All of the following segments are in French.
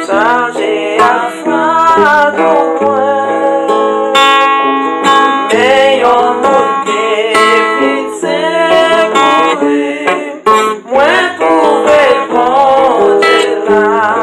Chargé à froid au moins, mais yon monté vite c'est courir, moins trouver bon de là.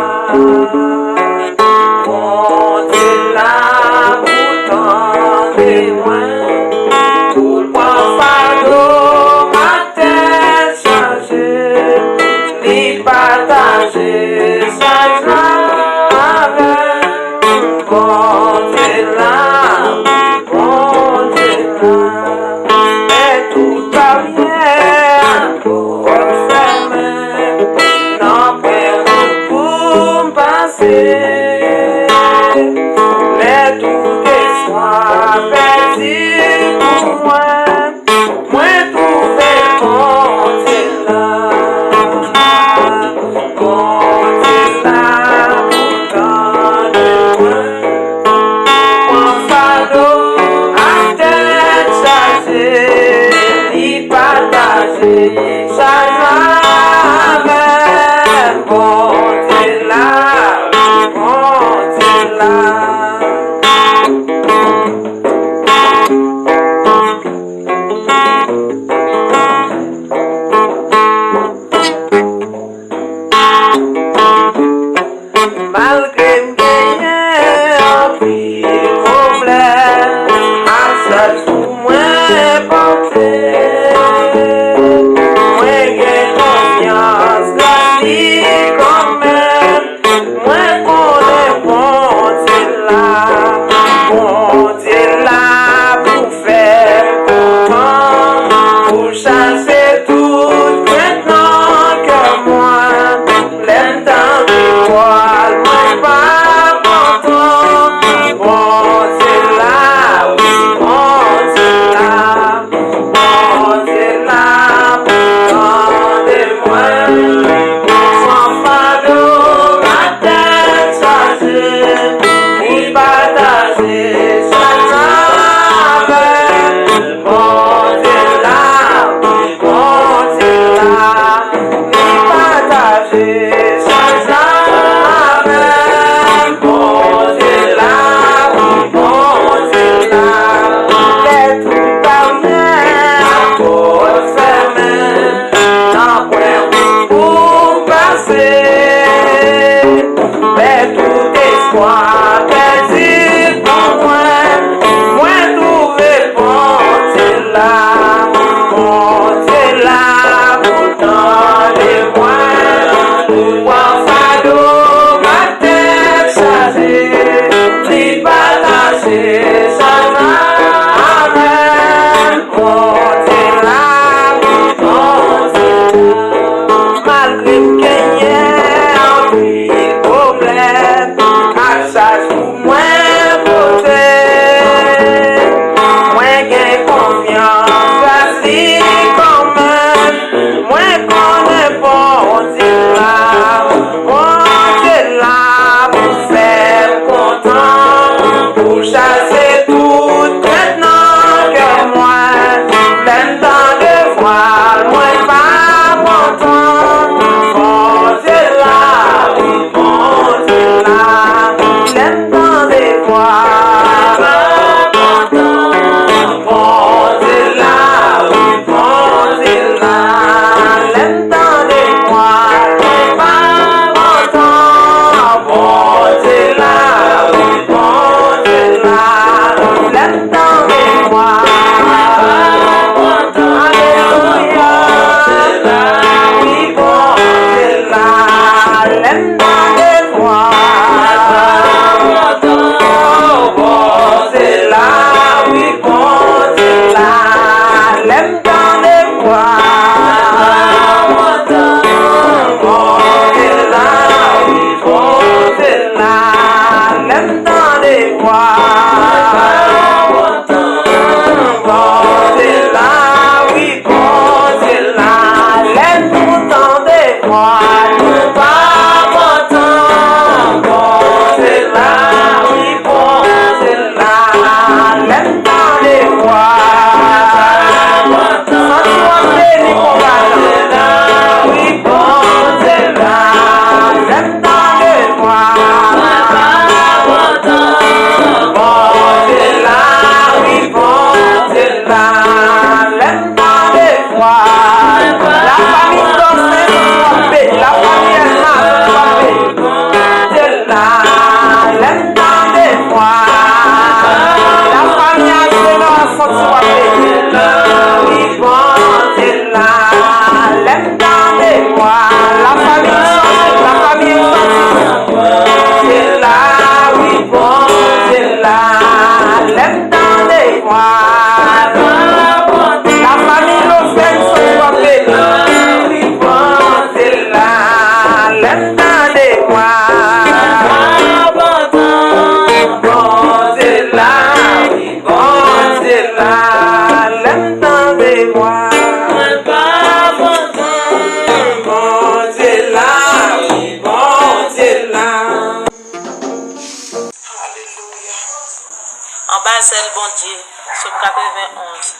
Ambazel, bon Dieu, sur 91.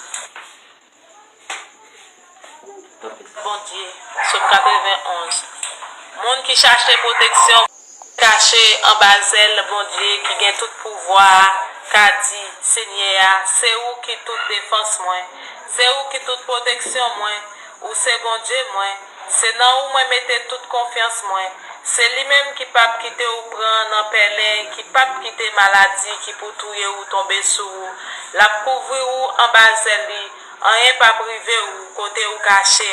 Bon Dieu, sur 91. Monde qui cherche protection, caché en Basel, bon Dieu, qui gagne tout pouvoir, qu'a dit, Seigneur, c'est où qui toute défense moi, c'est où qui toute protection moi, ou c'est bon Dieu moi, c'est dans où moi mettez toute confiance moi, c'est lui-même qui pas quitter ou prendre en pelin, qui pas quitter maladie, qui pour touyer ou tomber sous ou, la couvrir ou en Basel, rien pas privé ou côté ou caché,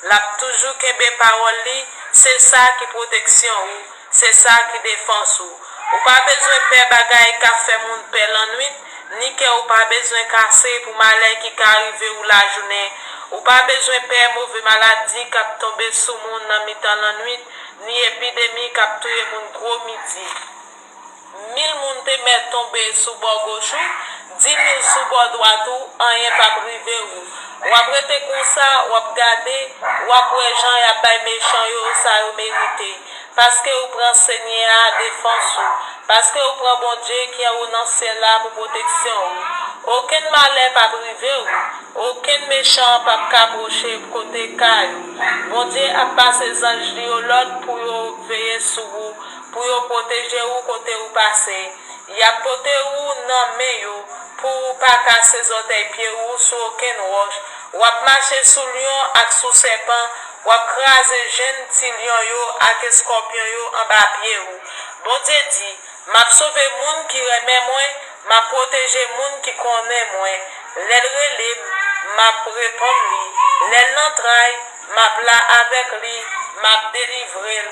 la toujours qu'un parole, c'est ça qui protection ou, c'est ça qui défense ou. Ou pas besoin de faire bagaille qui fait moun père la nuit, ni que ou pas besoin de casser pour malheur qui arrive ou la journée. Ou pas besoin de faire mauvais maladie qui tombe sous moun dans mi-temps la nuit, ni épidémie qui tué moun gros midi. 1000 moun te met tomber sous bord gauche, 10 000 sous bord droit ou, rien pas privé ou. Ou après te comme ça, ou regarder, ou après gens y a pas méchant yo, ça yo mérité. Parce que vous prenez Seigneur à défense, parce que vous prenez bon Dieu qui est dans ciel là pour protection. Aucun malheur pas privé, aucun méchant pas approcher côté caillou. Bon Dieu a passé ses anges l'autre pour veiller sur vous, pour protéger vous côté vous passer. Il a porté vous dans main pour pas casser les orteils pieds ou sur aucun roche. Ou a marcher sous lion avec sous serpent. Ou craser jeune petit lion yo ak scorpion yo en bas pied ou. Bon Dieu dit, m'a sauvé moun qui remet moi, m'a protégé moun qui connaît moi. L'elle relève, m'a répond lui. L'elle l'entraille, m'a plat avec lui, m'a délivré,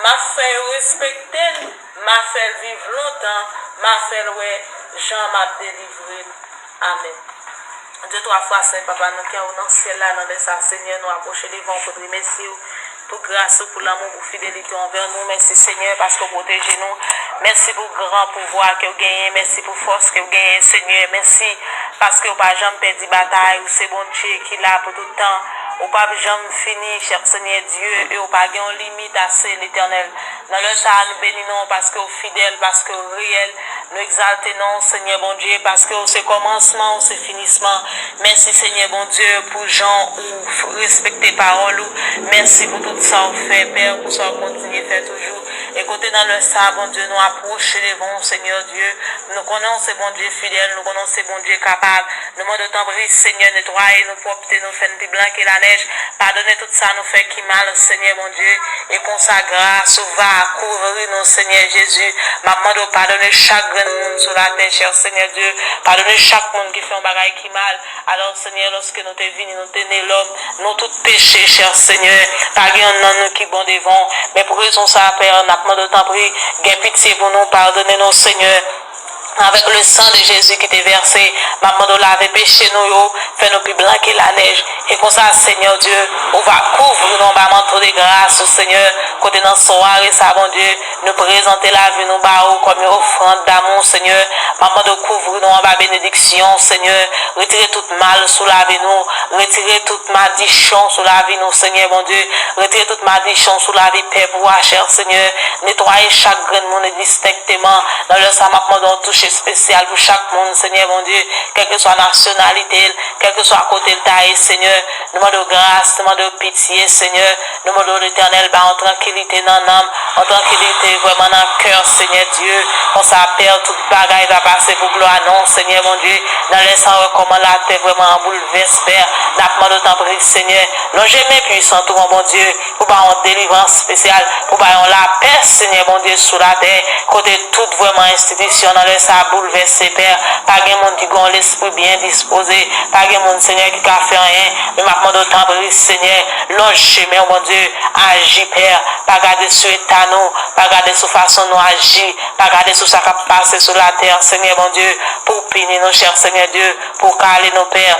m'a fait respecter, m'a fait vivre longtemps, m'a fait ouais, Jean m'a délivré. Amen. 2-3 fois, Saint Papa, nous qui sommes dans le ciel là, dans le Seigneur, nous approchons devant pour dire merci pour grâce, pour l'amour, pour fidélité envers nous. Merci Seigneur parce que vous protégez nous. Merci pour le grand pouvoir que vous gagnez. Merci pour la force que vous gagnez, Seigneur. Merci parce que vous n'avez pas jamais perdu bataille. C'est bon Dieu qui est là pour tout le temps. Vous n'avez pas jamais fini, cher Seigneur Dieu. Et vous n'avez pas de limite assez l'éternel. Dans le ça, nous bénissons parce que vous êtes fidèles, parce que vous êtes réels. Nous exaltons, Seigneur bon Dieu, parce que c'est commencement, c'est finissement. Merci, Seigneur bon Dieu, pour gens ou respecter parole. Merci pour tout ça, vous fait, Père, pour ça, vous continuez à faire toujours. Écoutez, dans le ça, bon Dieu, nous approchons devant, Seigneur Dieu. Nous connaissons ce bon Dieu fidèle, nous connaissons ce bon Dieu capable. Nous demandons temps, Seigneur, nettoyer nos propretés, nous faire plus blanc que la neige. Pardonnez tout ça, nous fait qui mal, Seigneur mon Dieu. Et qu'on sa grâce va couvrir nous, Seigneur Jésus. Ma demande pardonner chaque monde sur la terre, cher Seigneur Dieu. Pardonnez chaque monde qui fait un bagage qui mal. Alors, Seigneur, lorsque nous te venus, nous tenons l'homme, nous tout péché, cher Seigneur. Pas de nous qui bon devant. Mais pour raison ça, Père, nous demandons tant pris, gain pitié pour nous, pardonnez-nous, Seigneur. Avec le sang de Jésus qui était versé, maman nous lave péché nous, fait nous plus blanc que la neige. Et comme ça, Seigneur Dieu, on va couvrir nos manteaux de grâce, Seigneur, côté dans soirée, ça, bon Dieu, nous présenter la vie, nous barreaux comme une offrande d'amour, Seigneur. Maman nous couvrir nous en bas bénédiction, Seigneur. Retirez tout mal sous la vie nous, retirez toute malédiction sous la vie nous, Seigneur, bon Dieu. Retirez toute malédiction sous la vie, Père, pour cher Seigneur. Nettoyez chaque grain de monde distinctement. Dans le sang, maman nous touche spécial pour chaque monde, Seigneur, mon Dieu, quelle que soit la nationalité, quel que soit à côté de taille, Seigneur, nous demandons grâce, nous demandons pitié, Seigneur, nous demandons l'éternel, en tranquillité dans l'âme, en tranquillité vraiment dans le cœur, Seigneur Dieu, on s'appelle, toute bagaille va passer pour gloire, non, Seigneur, mon Dieu, dans les sangs, comment la terre vraiment en bouleverse, Père, nous demandons tant pris, Seigneur, non, jamais puissant, tout mon Dieu, pour pas en délivrance spéciale, pour pas en la paix, Seigneur, mon Dieu, sous la terre, côté toute vraiment institution, dans les sangs, bouleverser, Père. Pas de monde qui a l'esprit bien disposé. Pas de monde, Seigneur, qui a fait rien. Mais maintenant, d'autant plus, Seigneur, longe chemin, mon Dieu, agis, Père. Pas garder sur l'état, nous. Pas garder sur façon, nous agir. Pas garder sur ça qui passe sur la terre, Seigneur, mon Dieu, pour punir nos chers, Seigneur Dieu, pour caler nos pères.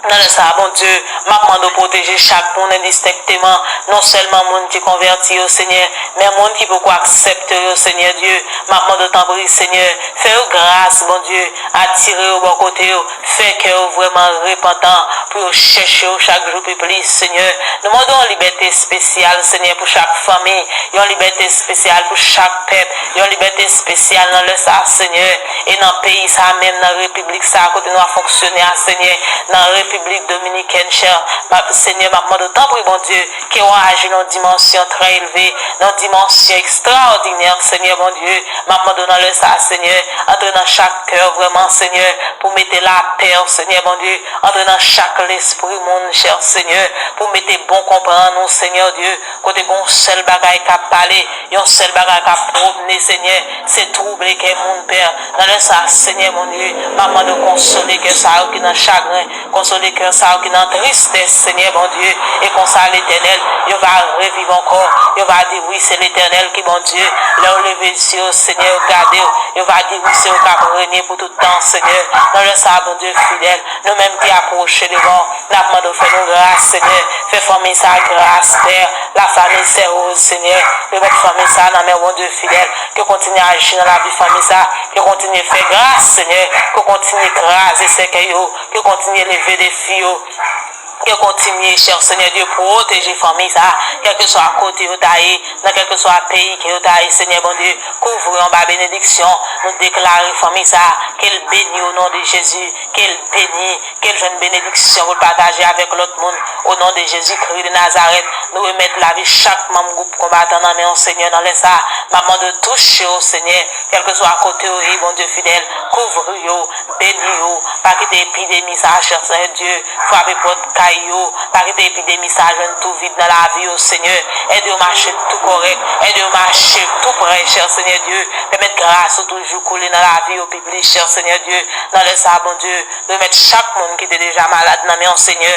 Dans le ça, bon Dieu, m'a demandé de protéger chaque monde indistinctement, non seulement monde qui convertit au Seigneur, mais monde qui peut accepter au Seigneur Dieu. M'a demandé de t'envoyer, Seigneur, fais grâce, bon Dieu, attirer au bon côté, fais que vraiment repentant pour chercher chaque jour plus, Seigneur. Nous demandons une liberté spéciale, Seigneur, pour chaque famille, une liberté spéciale pour chaque peuple, une liberté spéciale dans le ça, Seigneur, et dans le pays, ça même dans la République, ça a continué à fonctionner, Seigneur, dans la République dominicaine, cher Seigneur, ma demande autant pour bon Dieu, qui ont agi dans une dimension très élevée, dans une dimension extraordinaire, Seigneur, mon Dieu, ma demande dans le ça, Seigneur, entre dans chaque cœur, vraiment, Seigneur, pour mettre la paix, Seigneur, mon Dieu, entre dans chaque l'esprit, mon cher Seigneur, pour mettre bon comprendre, nous, Seigneur Dieu, côté bon seul bagaille qui a parlé, un seul bagaille qui a promené, Seigneur, c'est troublé que mon Père, dans le ça, Seigneur, mon Dieu, ma demande de consoler que ça, qui est dans chagrin, consoler que ça, qui est dans tristesse, Seigneur, mon Dieu, et qu'on ça l'éternel, il va revivre encore, il va dire oui, c'est l'éternel qui, mon Dieu, l'a levé sur Seigneur, regardez, il va dire oui, c'est au cap régner pour tout le temps, Seigneur, dans le ça, mon Dieu, fidèle, nous-mêmes qui approchons devant, la demande de faire nos grâces, Seigneur, fais famille ça, grâce, Père, la famille c'est rose, Seigneur, de mettre famille ça, dans mes mon Dieu, fidèle, que continue à agir dans la vie famille ça, que continue à faire grâce, Seigneur, que continue à écraser ces cailloux, que continue à lever des filles, que continue, cher Seigneur Dieu, pour protéger famille ça, quel que soit à côté taillé, dans quel que soit le pays qui est taillé, Seigneur bon Dieu, couvre en bas bénédiction, nous déclarer famille ça, qu'elle bénit au nom de Jésus, qu'elle bénit, qu'elle jeune bénédiction pour partager avec l'autre monde, au nom de Jésus-Christ de Nazareth, nous remettre la vie chaque membre groupe combattant dans mes Seigneur dans les ça, maman de toucher au Seigneur, quel que soit à côté, bon Dieu fidèle, couvre yo, bénis yo, pas que des épidémies ça, cher Seigneur Dieu, frappez votre par cette épidémie, ça jeune tout vide dans la vie, au Seigneur. Aide-nous à marcher tout correct. Aide-nous à marcher tout près, cher Seigneur Dieu. Permettre grâce toujours couler dans la vie au public, cher Seigneur Dieu. Dans le sabon Dieu. De mettre chaque monde qui était déjà malade dans mes Seigneur.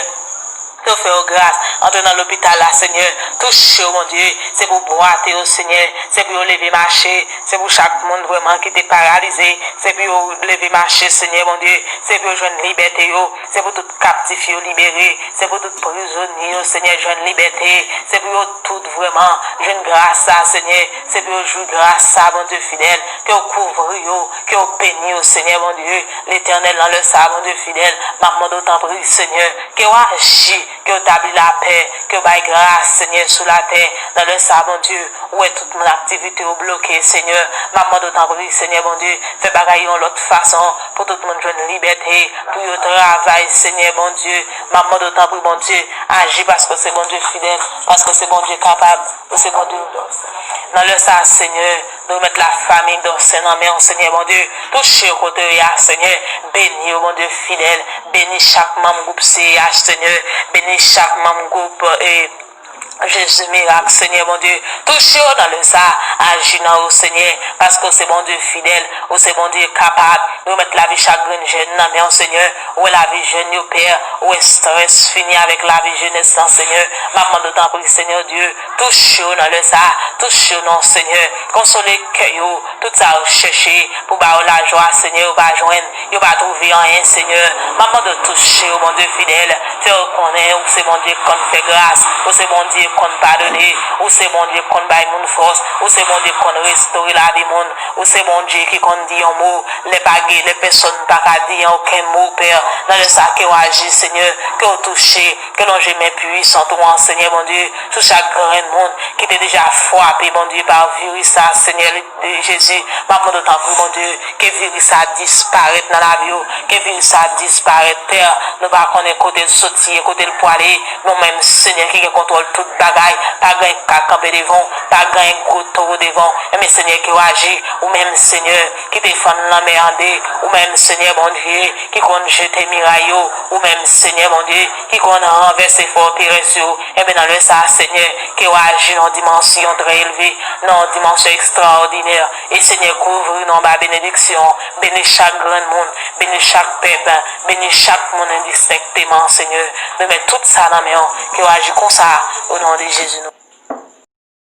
Te faire grâce, entre dans l'hôpital là, Seigneur, touche, mon Dieu, c'est pour boiter au Seigneur, c'est pour lever marcher, c'est pour chaque monde vraiment qui était paralysé, c'est pour lever marcher, Seigneur, mon Dieu, c'est pour jeune liberté, c'est pour tout captif libéré, c'est pour tout prisonnier, Seigneur, jeune liberté, c'est pour tout vraiment, jeune grâce, Seigneur, c'est pour jouer grâce, mon Dieu fidèle, que vous couvrez, que vous bénissez, Seigneur, mon Dieu, l'éternel dans le sabon, mon Dieu fidèle, maman d'autant prie, Seigneur, que vous agissez, que vous établissez la paix, que vous avez grâce, Seigneur, sur la terre, dans le sabon, Dieu, où est toute mon activité bloquée, Seigneur, maman d'autant prie, Seigneur, mon Dieu, fais bagaille en l'autre façon, pour tout le monde jeune liberté, pour le travail, Seigneur, mon Dieu, maman d'autant prie, mon Dieu, agis parce que c'est bon Dieu fidèle, parce que c'est bon Dieu capable, c'est bon Dieu. Dans le ça, Seigneur, nous mettre la famille dans Seigneur, mais Seigneur, mon Dieu, touchez au côté, Seigneur, bénis, mon Dieu fidèle, bénis chaque membre groupe CH, Seigneur, bénis chaque membre groupe et Jésus miracle, Seigneur, mon Dieu, touchez dans le ça, agis dans au Seigneur, parce que c'est bon Dieu fidèle, ou c'est bon Dieu capable, nous mettre la vie chaque jeune, mais Seigneur, où est la vie jeune, au Père, où est stress fini avec la vie jeunesse, Seigneur, maman de temps pour le Seigneur Dieu, touchez dans le ça, touchez dans Seigneur, consolez que tout ça chercher, pour avoir la joie, Seigneur, ou pas joindre, ou pas trouver rien, Seigneur, maman de toucher, mon Dieu fidèle, faire reconnaître, où c'est mon Dieu qu'on fait grâce, où c'est mon Dieu qu'on pardonne, où c'est mon Dieu qu'on baille mon force, où c'est mon Dieu qu'on restaure la vie monde, où c'est mon Dieu qui qu'on dit un mot, les baguettes, les personnes pas qu'à dire aucun mot, Père, dans le sac que vous agissez, Seigneur, que vous touchez, que l'on jamais puissant, toi, Seigneur, mon Dieu, tout chaque grand monde qui était déjà frappé, mon Dieu, par virus, ça, Seigneur Jésus, maman de temps pour mon Dieu, que virus ça disparaître dans la vie, que virus ça disparaître, Père, nous pas connaître côté le sortir, côté le poiler, nous-mêmes, Seigneur, qui contrôle toute bagaille, pas gain qu'à camper devant, pas gain gros taureau devant, mais Seigneur qui agit, ou même Seigneur qui défend la merde, ou même Seigneur mon Dieu qui compte jeter miraille, ou même Seigneur mon Dieu qui compte renverser forteresse, et bien dans le ça Seigneur qui agit en dimension très élevée, dans dimension extraordinaire, et Seigneur couvre dans ma bénédiction, bénis chaque grand monde, bénis chaque peuple, bénis chaque monde indistinctement, Seigneur, de mettre tout ça dans mes mains, qui agit comme ça, au nom de Jésus.